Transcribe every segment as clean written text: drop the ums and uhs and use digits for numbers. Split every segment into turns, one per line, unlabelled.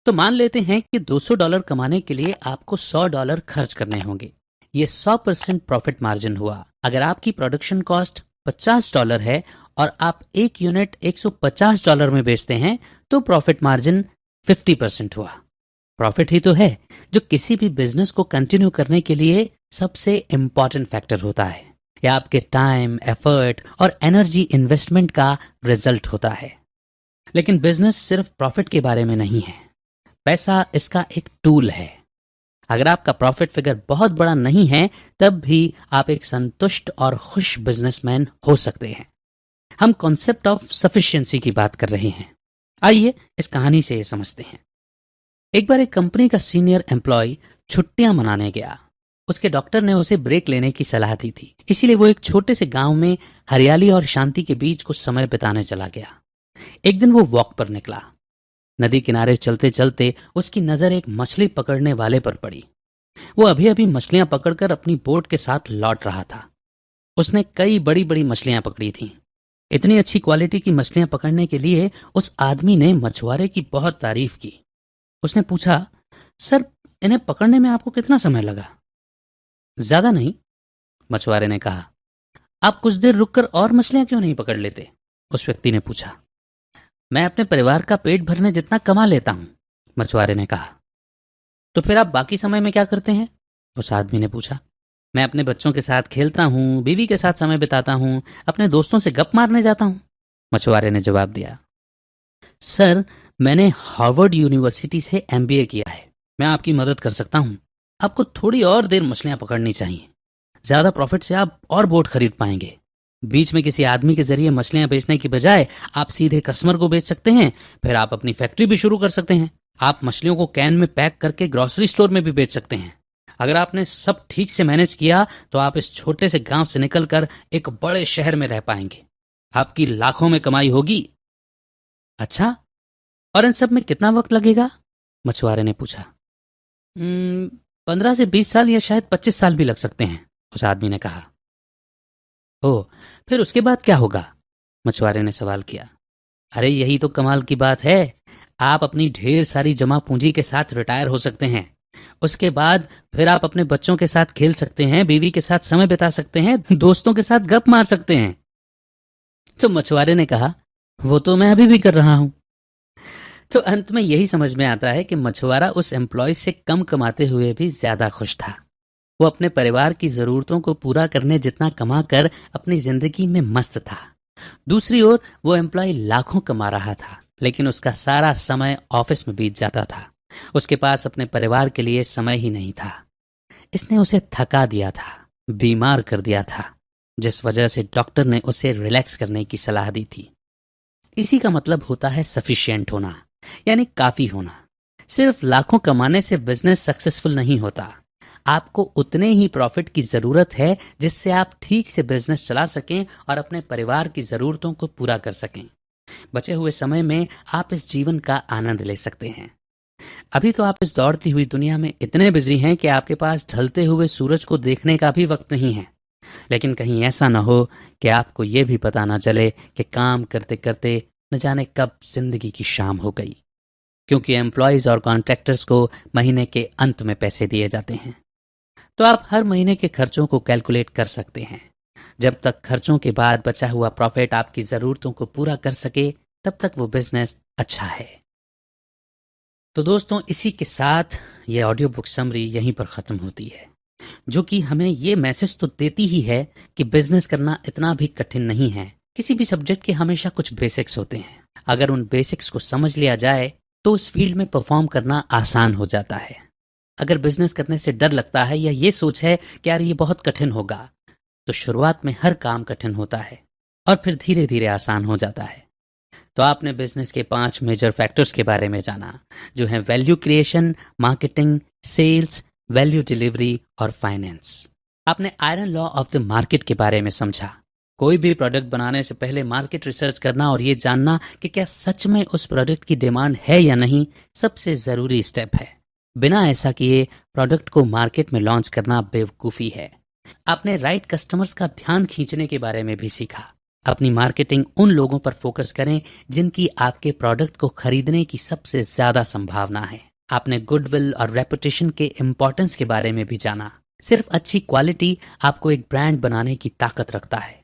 तो मान लेते हैं कि $200 कमाने के लिए आपको $100 खर्च करने होंगे। ये 100% प्रॉफिट मार्जिन हुआ। अगर आपकी प्रोडक्शन कॉस्ट $50 है और आप एक यूनिट $150 में बेचते हैं तो प्रॉफिट मार्जिन 50% हुआ। प्रॉफिट ही तो है जो किसी भी बिजनेस को कंटिन्यू करने के लिए सबसे इंपॉर्टेंट फैक्टर होता है। यह आपके टाइम, एफर्ट और एनर्जी इन्वेस्टमेंट का रिजल्ट होता है। लेकिन बिजनेस सिर्फ प्रॉफिट के बारे में नहीं है। पैसा इसका एक टूल है। अगर आपका प्रॉफिट फिगर बहुत बड़ा नहीं है तब भी आप एक संतुष्ट और खुश बिजनेसमैन हो सकते हैं। हम कॉन्सेप्ट ऑफ सफिशिएंसी की बात कर रहे हैं। आइए इस कहानी से ये समझते हैं। एक बार एक कंपनी का सीनियर एम्प्लॉय छुट्टियां मनाने गया। उसके डॉक्टर ने उसे ब्रेक लेने की सलाह दी थी, इसीलिए वो एक छोटे से गांव में हरियाली और शांति के बीच कुछ समय बिताने चला गया। एक दिन वो वॉक पर निकला। नदी किनारे चलते चलते उसकी नजर एक मछली पकड़ने वाले पर पड़ी। वो अभी अभी मछलियां पकड़कर अपनी बोट के साथ लौट रहा था। उसने कई बड़ी बड़ी मछलियां पकड़ी थीं। इतनी अच्छी क्वालिटी की मछलियां पकड़ने के लिए उस आदमी ने मछुआरे की बहुत तारीफ की। उसने पूछा, सर, इन्हें पकड़ने में आपको कितना समय लगा? ज्यादा नहीं, मछुआरे ने कहा। आप कुछ देर रुककर और मछलियां क्यों नहीं पकड़ लेते? उस व्यक्ति ने पूछा। मैं अपने परिवार का पेट भरने जितना कमा लेता हूं, मछुआरे ने कहा। तो फिर आप बाकी समय में क्या करते हैं? उस आदमी ने पूछा। मैं अपने बच्चों के साथ खेलता हूं, बीवी के साथ समय बिताता हूं, अपने दोस्तों से गप मारने जाता हूं, मछुआरे ने जवाब दिया। सर, मैंने हार्वर्ड यूनिवर्सिटी से एमबीए किया है। मैं आपकी मदद कर सकता हूं। आपको थोड़ी और देर मछलियां पकड़नी चाहिए। ज्यादा प्रॉफिट से आप और बोट खरीद पाएंगे। बीच में किसी आदमी के जरिए मछलियां बेचने की बजाय आप सीधे कस्टमर को बेच सकते हैं। फिर आप अपनी फैक्ट्री भी शुरू कर सकते हैं। आप मछलियों को कैन में पैक करके ग्रोसरी स्टोर में भी बेच सकते हैं। अगर आपने सब ठीक से मैनेज किया तो आप इस छोटे से गांव से निकलकर एक बड़े शहर में रह पाएंगे। आपकी लाखों में कमाई होगी। अच्छा, और इन सब में कितना वक्त लगेगा? मछुआरे ने पूछा। 15 से 20 साल या शायद 25 साल भी लग सकते हैं, उस आदमी ने कहा। ओह, फिर उसके बाद क्या होगा? मछुआरे ने सवाल किया। अरे यही तो कमाल की बात है। आप अपनी ढेर सारी जमा पूंजी के साथ रिटायर हो सकते हैं। उसके बाद फिर आप अपने बच्चों के साथ खेल सकते हैं, बीवी के साथ समय बिता सकते हैं, दोस्तों के साथ गप मार सकते हैं। तो मछुआरे ने कहा, वो तो मैं अभी भी कर रहा हूं। तो अंत में यही समझ में आता है कि मछुआरा उस एम्प्लॉय से कम कमाते हुए भी ज्यादा खुश था। वो अपने परिवार की जरूरतों को पूरा करने जितना कमा कर अपनी जिंदगी में मस्त था। दूसरी ओर वो एम्प्लॉय लाखों कमा रहा था, लेकिन उसका सारा समय ऑफिस में बीत जाता था। उसके पास अपने परिवार के लिए समय ही नहीं था। इसने उसे थका दिया था, बीमार कर दिया था, जिस वजह से डॉक्टर ने उसे रिलैक्स करने की सलाह दी थी। इसी का मतलब होता है सफिशिएंट होना, यानी काफी होना। सिर्फ लाखों कमाने से बिजनेस सक्सेसफुल नहीं होता। आपको उतने ही प्रॉफिट की जरूरत है जिससे आप ठीक से बिजनेस चला सकें और अपने परिवार की जरूरतों को पूरा कर सकें। बचे हुए समय में आप इस जीवन का आनंद ले सकते हैं। अभी तो आप इस दौड़ती हुई दुनिया में इतने बिजी हैं कि आपके पास ढलते हुए सूरज को देखने का भी वक्त नहीं है। लेकिन कहीं ऐसा ना हो कि आपको ये भी पता ना चले कि काम करते करते न जाने कब जिंदगी की शाम हो गई। क्योंकि एम्प्लॉयज और कॉन्ट्रैक्टर्स को महीने के अंत में पैसे दिए जाते हैं। तो आप हर महीने के खर्चों को कैलकुलेट कर सकते हैं। जब तक खर्चों के बाद बचा हुआ प्रॉफिट आपकी जरूरतों को पूरा कर सके तब तक वो बिजनेस अच्छा है। तो दोस्तों, इसी के साथ ये ऑडियो बुक समरी यहीं पर खत्म होती है, जो कि हमें ये मैसेज तो देती ही है कि बिजनेस करना इतना भी कठिन नहीं है। किसी भी सब्जेक्ट के हमेशा कुछ बेसिक्स होते हैं। अगर उन बेसिक्स को समझ लिया जाए तो उस फील्ड में परफॉर्म करना आसान हो जाता है। अगर बिजनेस करने से डर लगता है या ये सोच है कि यार ये बहुत कठिन होगा, तो शुरुआत में हर काम कठिन होता है और फिर धीरे धीरे आसान हो जाता है। तो आपने बिजनेस के 5 मेजर फैक्टर्स के बारे में जाना, जो हैं value creation, marketing, sales, value delivery और फाइनेंस। आपने iron law of the market के बारे में समझा। कोई भी प्रोडक्ट बनाने से पहले मार्केट रिसर्च करना और ये जानना कि क्या सच में उस प्रोडक्ट की डिमांड है या नहीं, सबसे जरूरी स्टेप है। बिना ऐसा किए प्रोडक्ट को मार्केट में लॉन्च करना बेवकूफ़ी है। आपने राइट कस्टमर्स का ध्यान खींचने के बारे में भी सीखा। अपनी मार्केटिंग उन लोगों पर फोकस करें जिनकी आपके प्रोडक्ट को खरीदने की सबसे ज्यादा संभावना है। आपने गुडविल और रेपुटेशन के इम्पोर्टेंस के बारे में भी जाना। सिर्फ अच्छी क्वालिटी आपको एक ब्रांड बनाने की ताकत रखता है।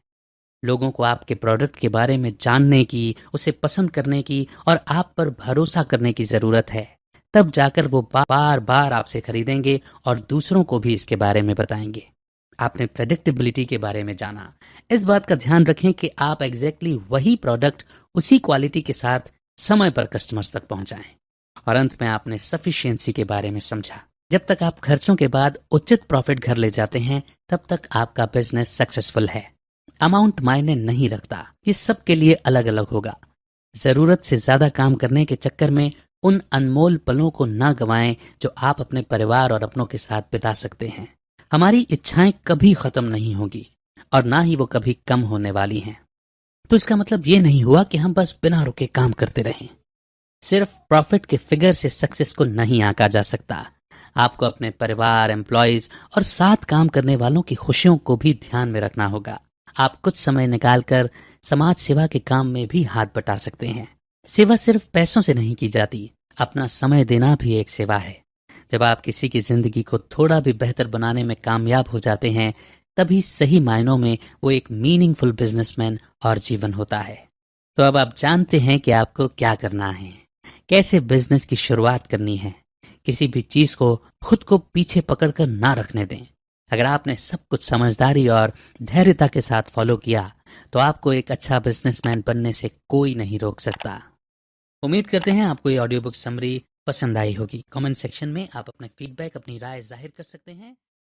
लोगों को आपके प्रोडक्ट के बारे में जानने की, उसे पसंद करने की और आप पर भरोसा करने की जरूरत है। तब जाकर वो बार बार आपसे खरीदेंगे और दूसरों को भी इसके बारे में बताएंगे। आपने प्रेडिक्टेबिलिटी के बारे में जाना। इस बात का ध्यान रखें कि आप एग्जैक्टली वही प्रोडक्ट उसी क्वालिटी के साथ समय पर कस्टमर्स तक पहुंचाएं। और अंत में आपने सफिशिएंसी के बारे में समझा। जब तक आप खर्चों के बाद उचित प्रॉफिट घर ले जाते हैं तब तक आपका बिजनेस सक्सेसफुल है। अमाउंट मायने नहीं रखता, ये सबके लिए अलग अलग होगा। जरूरत से ज्यादा काम करने के चक्कर में उन अनमोल पलों को ना गंवाएं जो आप अपने परिवार और अपनों के साथ बिता सकते हैं। हमारी इच्छाएं कभी खत्म नहीं होगी और ना ही वो कभी कम होने वाली हैं। तो इसका मतलब ये नहीं हुआ कि हम बस बिना रुके काम करते रहें। सिर्फ प्रॉफिट के फिगर से सक्सेस को नहीं आंका जा सकता। आपको अपने परिवार, एम्प्लॉयज और साथ काम करने वालों की खुशियों को भी ध्यान में रखना होगा। आप कुछ समय निकालकर समाज सेवा के काम में भी हाथ बटा सकते हैं। सेवा सिर्फ पैसों से नहीं की जाती, अपना समय देना भी एक सेवा है। जब आप किसी की जिंदगी को थोड़ा भी बेहतर बनाने में कामयाब हो जाते हैं तभी सही मायनों में वो एक मीनिंगफुल बिजनेसमैन और जीवन होता है। तो अब आप जानते हैं कि आपको क्या करना है, कैसे बिजनेस की शुरुआत करनी है। किसी भी चीज को खुद को पीछे पकड़कर ना रखने दें। अगर आपने सब कुछ समझदारी और धैर्यता के साथ फॉलो किया तो आपको एक अच्छा बिजनेसमैन बनने से कोई नहीं रोक सकता। उम्मीद करते हैं आपको ये ऑडियो बुक समरी पसंद आई होगी। कमेंट सेक्शन में आप अपने फीडबैक, अपनी राय जाहिर कर सकते हैं।